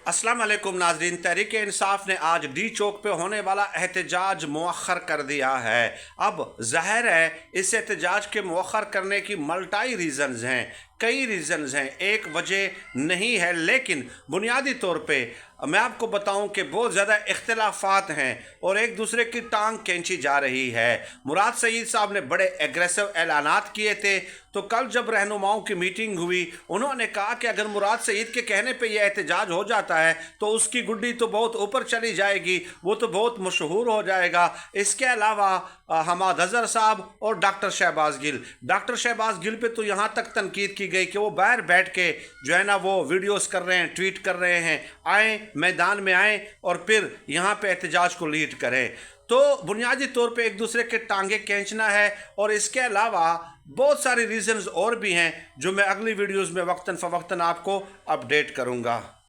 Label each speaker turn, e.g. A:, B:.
A: अस्सलाम वालेकुम नाजरीन। तहरीक इंसाफ ने आज डी चौक पे होने वाला एहतजाज मुअख्खर कर दिया है। अब ज़ाहिर है इस एहतजाज के मुअख्खर करने की मल्टाई रीज़न्स हैं, कई रीज़न्स हैं, एक वजह नहीं है, लेकिन बुनियादी तौर पे मैं आपको बताऊं कि बहुत ज़्यादा इख्तिलाफात हैं और एक दूसरे की टांग खींची जा रही है। मुराद सईद साहब ने बड़े एग्रेसिव ऐलानात किए थे, तो कल जब रहनुमाओं की मीटिंग हुई उन्होंने कहा कि अगर मुराद सईद के कहने पे यह एहतजाज हो जाता है तो उसकी गुड्डी तो बहुत ऊपर चली जाएगी, वो तो बहुत मशहूर हो जाएगा। इसके अलावा हमाद अजहर साहब और डॉक्टर शहबाज गिल पे तो यहाँ तक तनकीद की गई कि वो बाहर बैठ के जो है ना वो वीडियोस कर रहे हैं, ट्वीट कर रहे हैं, आए मैदान में आए और फिर यहाँ पे एहतजाज को लीड करें। तो बुनियादी तौर पे एक दूसरे के टांगे खींचना है, और इसके अलावा बहुत सारे रीजंस और भी हैं जो मैं अगली वीडियोस में वक्तन फ़वक्तन आपको अपडेट करूँगा।